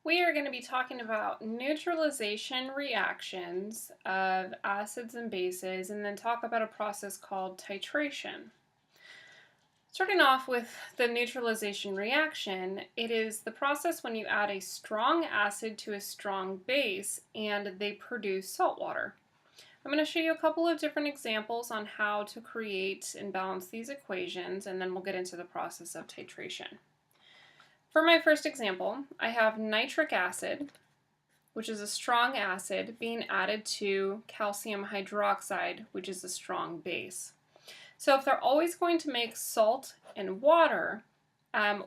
We are going to be talking about neutralization reactions of acids and bases, and then talk about a process called titration. Starting off with the neutralization reaction, it is the process when you add a strong acid to a strong base and they produce salt water. I'm going to show you a couple of different examples on how to create and balance these equations, and then we'll get into the process of titration. For my first example, I have nitric acid, which is a strong acid, being added to calcium hydroxide, which is a strong base. So if they're always going to make salt and water,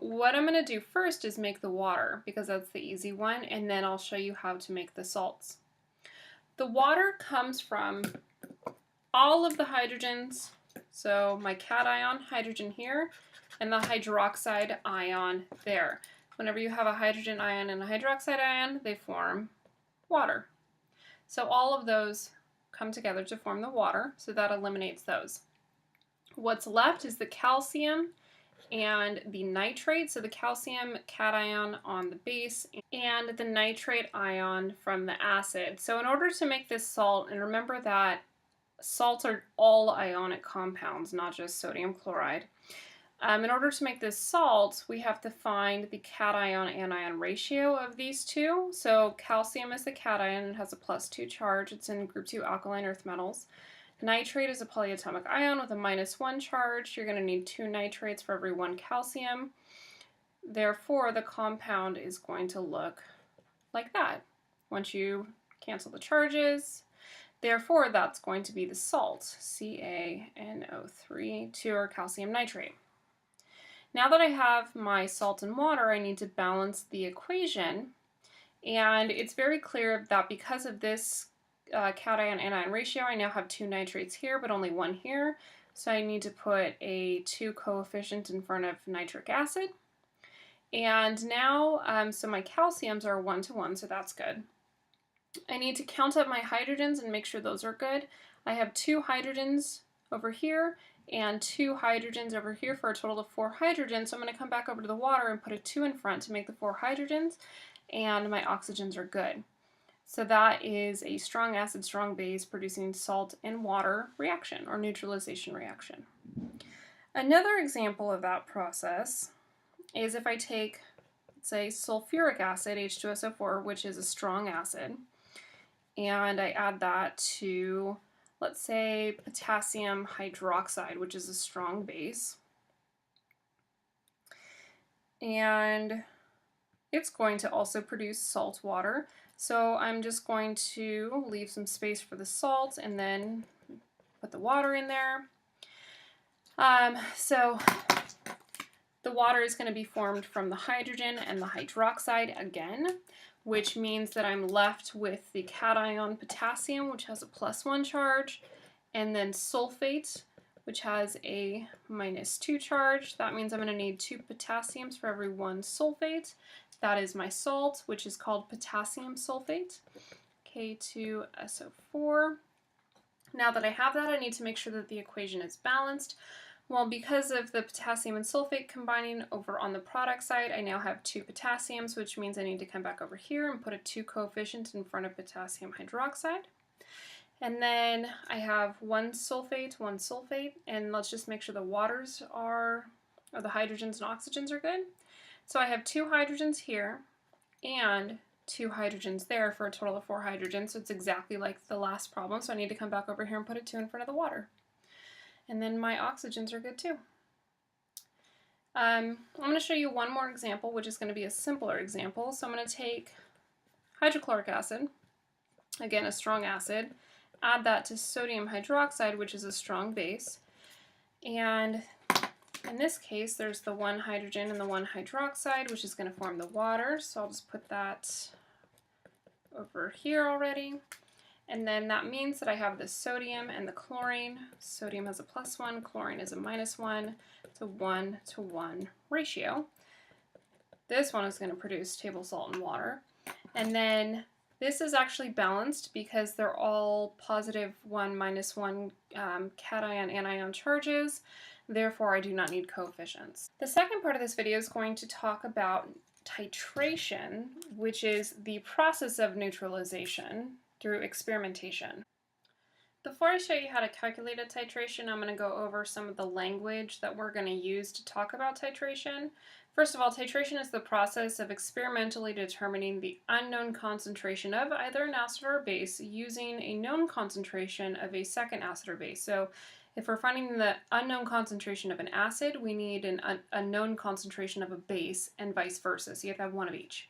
what I'm going to do first is make the water, because that's the easy one, and then I'll show you how to make the salts. The water comes from all of the hydrogens, so my cation hydrogen here, and the hydroxide ion there. Whenever you have a hydrogen ion and a hydroxide ion, they form water. So all of those come together to form the water, so that eliminates those. What's left is the calcium and the nitrate, so the calcium cation on the base and the nitrate ion from the acid. So in order to make this salt, and remember that salts are all ionic compounds, not just sodium chloride. In order to make this salt, we have to find the cation-anion ratio of these two. So calcium is the cation, it has a +2 charge, it's in group 2 alkaline earth metals. Nitrate is a polyatomic ion with a -1 charge. You're going to need 2 nitrates for every 1 calcium. Therefore, the compound is going to look like that once you cancel the charges. Therefore, that's going to be the salt, CaNO3, 2 or calcium nitrate. Now that I have my salt and water, I need to balance the equation, and it's very clear that because of this cation-anion ratio, I now have 2 nitrates here, but only 1 here, so I need to put a 2 coefficient in front of nitric acid. And now, so my calciums are 1 to 1, so that's good. I need to count up my hydrogens and make sure those are good. I have 2 hydrogens over here and 2 hydrogens over here for a total of 4 hydrogens. So I'm going to come back over to the water and put a 2 in front to make the 4 hydrogens, and my oxygens are good. So that is a strong acid, strong base producing salt and water reaction, or neutralization reaction. Another example of that process is if I take, say, sulfuric acid, H2SO4, which is a strong acid, and I add that to, let's say, potassium hydroxide, which is a strong base. And it's going to also produce salt water. So I'm just going to leave some space for the salt and then put the water in there. So the water is going to be formed from the hydrogen and the hydroxide again, which means that I'm left with the cation potassium, which has a +1 charge, and then sulfate, which has a -2 charge. That means I'm going to need 2 potassiums for every 1 sulfate. That is my salt, which is called potassium sulfate, K2SO4. Now that I have that, I need to make sure that the equation is balanced. Well, because of the potassium and sulfate combining over on the product side, I now have 2 potassiums, which means I need to come back over here and put a 2 coefficient in front of potassium hydroxide. And then I have 1 sulfate, and let's just make sure the waters are, or the hydrogens and oxygens are good. So I have 2 hydrogens here and 2 hydrogens there for a total of 4 hydrogens, so it's exactly like the last problem, so I need to come back over here and put a 2 in front of the water. And then my oxygens are good too. I'm going to show you one more example, which is going to be a simpler example. So I'm going to take hydrochloric acid, again a strong acid, add that to sodium hydroxide, which is a strong base, and in this case there's the 1 hydrogen and the 1 hydroxide, which is going to form the water, so I'll just put that over here already. And then that means that I have the sodium and the chlorine. Sodium has a +1, chlorine is a -1. It's a 1 to 1 ratio. This one is going to produce table salt and water. And then this is actually balanced because they're all +1, -1 cation-anion charges. Therefore, I do not need coefficients. The second part of this video is going to talk about titration, which is the process of neutralization through experimentation. Before I show you how to calculate a titration, I'm going to go over some of the language that we're going to use to talk about titration. First of all, titration is the process of experimentally determining the unknown concentration of either an acid or a base using a known concentration of a second acid or base. So if we're finding the unknown concentration of an acid, we need a known concentration of a base and vice versa. So you have to have one of each.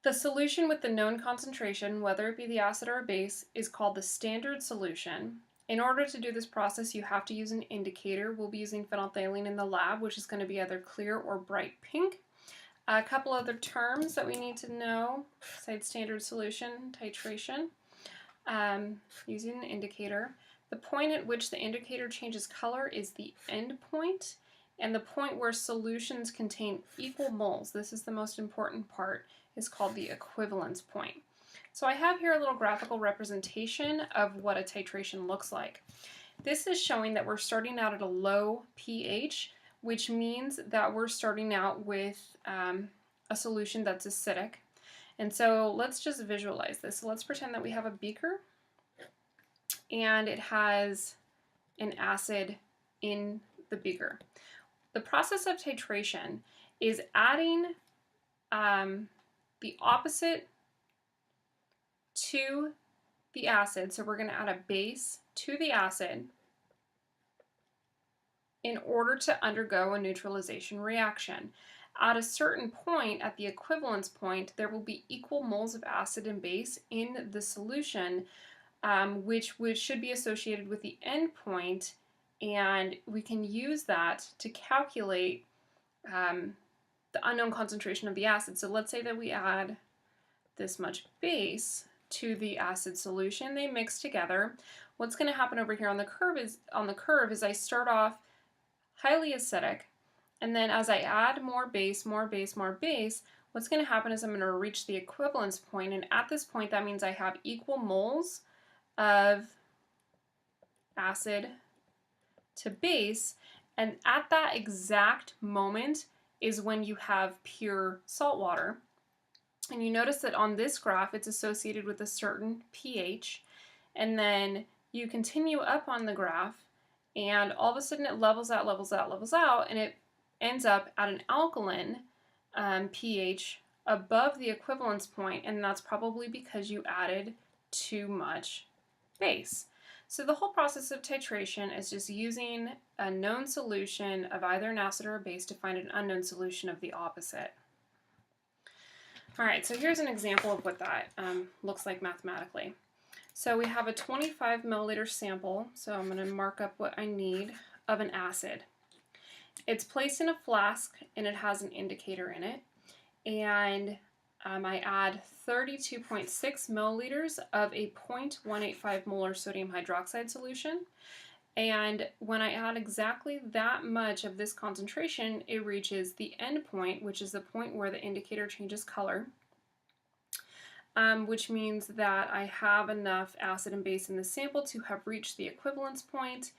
The solution with the known concentration, whether it be the acid or a base, is called the standard solution. In order to do this process, you have to use an indicator. We'll be using phenolphthalein in the lab, which is going to be either clear or bright pink. A couple other terms that we need to know besides standard solution, titration, using an indicator. The point at which the indicator changes color is the end point, and the point where solutions contain equal moles, this is the most important part, is called the equivalence point. So I have here a little graphical representation of what a titration looks like. This is showing that we're starting out at a low pH, which means that we're starting out with a solution that's acidic. And so let's just visualize this. So let's pretend that we have a beaker and it has an acid in the beaker. The process of titration is adding the opposite to the acid. So we're going to add a base to the acid in order to undergo a neutralization reaction. At a certain point, at the equivalence point, there will be equal moles of acid and base in the solution, which should be associated with the end point, and we can use that to calculate the unknown concentration of the acid. So let's say that we add this much base to the acid solution. They mix together. What's going to happen over here on the curve is I start off highly acidic, and then as I add more base, what's going to happen is I'm going to reach the equivalence point, and at this point that means I have equal moles of acid to base, and at that exact moment is when you have pure salt water. And you notice that on this graph it's associated with a certain pH, and then you continue up on the graph and all of a sudden it levels out, and it ends up at an alkaline pH above the equivalence point, and that's probably because you added too much base. So the whole process of titration is just using a known solution of either an acid or a base to find an unknown solution of the opposite. Alright, so here's an example of what that looks like mathematically. So we have a 25 milliliter sample, so I'm going to mark up what I need of an acid. It's placed in a flask and it has an indicator in it, and I add 32.6 milliliters of a 0.185 molar sodium hydroxide solution, and when I add exactly that much of this concentration, it reaches the end point, which is the point where the indicator changes color, which means that I have enough acid and base in the sample to have reached the equivalence point,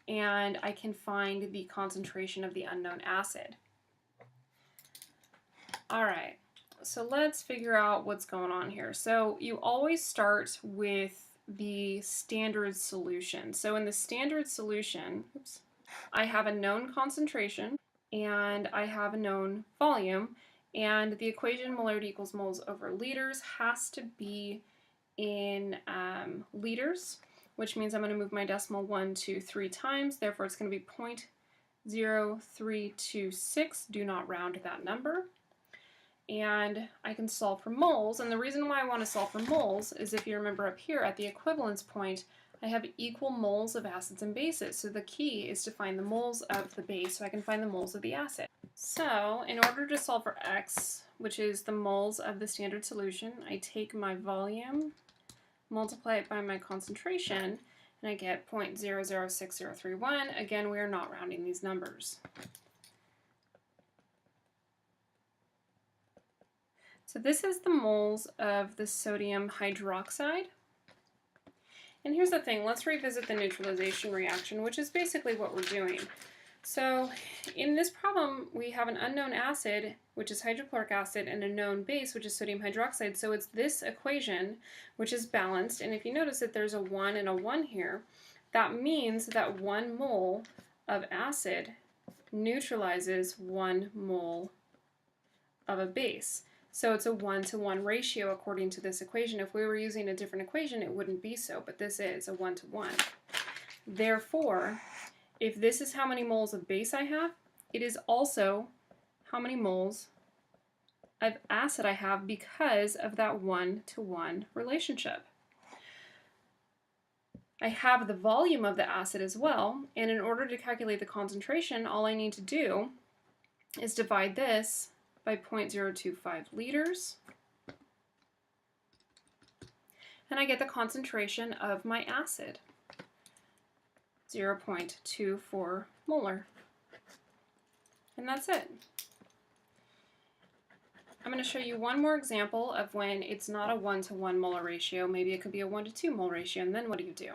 and I can find the concentration of the unknown acid. Alright, so let's figure out what's going on here. So you always start with the standard solution. So in the standard solution, I have a known concentration and I have a known volume, and the equation molarity equals moles over liters has to be in liters, which means I'm going to move my decimal 1 to 3 times, therefore it's going to be 0.0326. Do not round that number. And I can solve for moles, and the reason why I want to solve for moles is, if you remember up here at the equivalence point, I have equal moles of acids and bases, so the key is to find the moles of the base so I can find the moles of the acid. So in order to solve for x, which is the moles of the standard solution, I take my volume, multiply it by my concentration, and I get 0.006031. Again, we are not rounding these numbers. So this is the moles of the sodium hydroxide. And here's the thing, let's revisit the neutralization reaction, which is basically what we're doing. So in this problem, we have an unknown acid, which is hydrochloric acid, and a known base, which is sodium hydroxide. So it's this equation, which is balanced. And if you notice that there's a 1 and a 1 here, that means that 1 mole of acid neutralizes 1 mole of a base. So it's a 1-to-1 ratio according to this equation. If we were using a different equation, it wouldn't be so, but this is a 1-to-1. Therefore, if this is how many moles of base I have, it is also how many moles of acid I have because of that 1-to-1 relationship. I have the volume of the acid as well, and in order to calculate the concentration, all I need to do is divide this by 0.025 liters, and I get the concentration of my acid, 0.24 molar. And that's it. I'm going to show you one more example of when it's not a 1-to-1 molar ratio. Maybe it could be a 1-to-2 mole ratio, and then what do?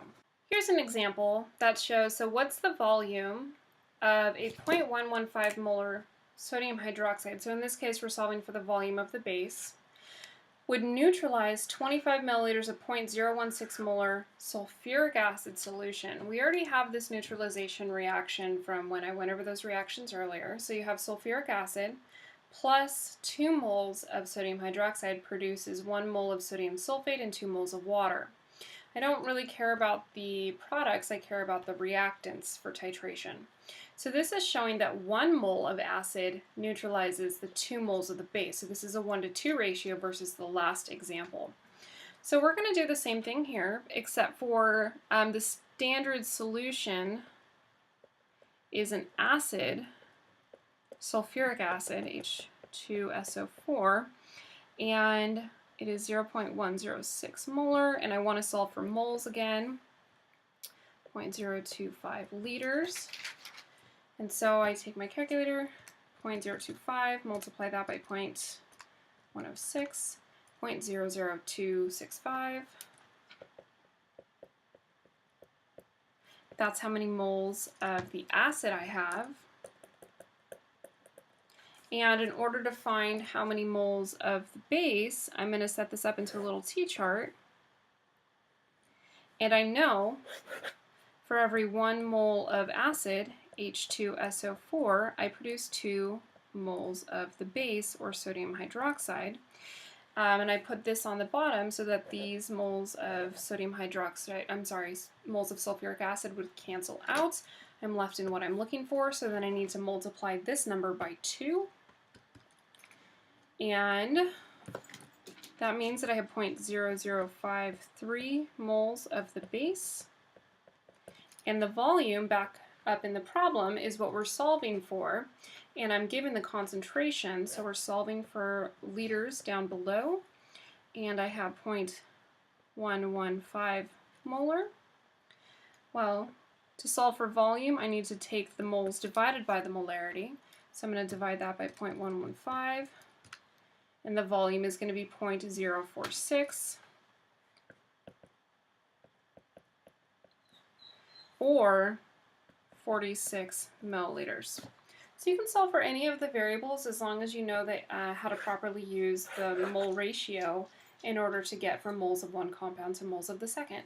Here's an example that shows, so what's the volume of a 0.115 molar sodium hydroxide, so in this case we're solving for the volume of the base, would neutralize 25 milliliters of 0.016 molar sulfuric acid solution. We already have this neutralization reaction from when I went over those reactions earlier. So you have sulfuric acid plus 2 moles of sodium hydroxide produces 1 mole of sodium sulfate and 2 moles of water. I don't really care about the products, I care about the reactants for titration. So this is showing that 1 mole of acid neutralizes the 2 moles of the base. So this is a 1-to-2 ratio versus the last example. So we're going to do the same thing here, except for the standard solution is an acid, sulfuric acid, H2SO4, and it is 0.106 molar, and I want to solve for moles again, 0.025 liters. And so I take my calculator, 0.025, multiply that by 0.106, 0.00265. That's how many moles of the acid I have. And in order to find how many moles of the base, I'm going to set this up into a little T-chart. And I know for every 1 mole of acid, H2SO4, I produce 2 moles of the base, or sodium hydroxide. And I put this on the bottom so that these moles of moles of sulfuric acid would cancel out. I'm left in what I'm looking for, so then I need to multiply this number by 2. And that means that I have 0.0053 moles of the base. And the volume back up in the problem is what we're solving for. And I'm given the concentration, so we're solving for liters down below. And I have 0.115 molar. Well, to solve for volume, I need to take the moles divided by the molarity. So I'm going to divide that by 0.115. And the volume is going to be 0.046, or 46 milliliters. So you can solve for any of the variables as long as you know that, how to properly use the mole ratio in order to get from moles of one compound to moles of the second.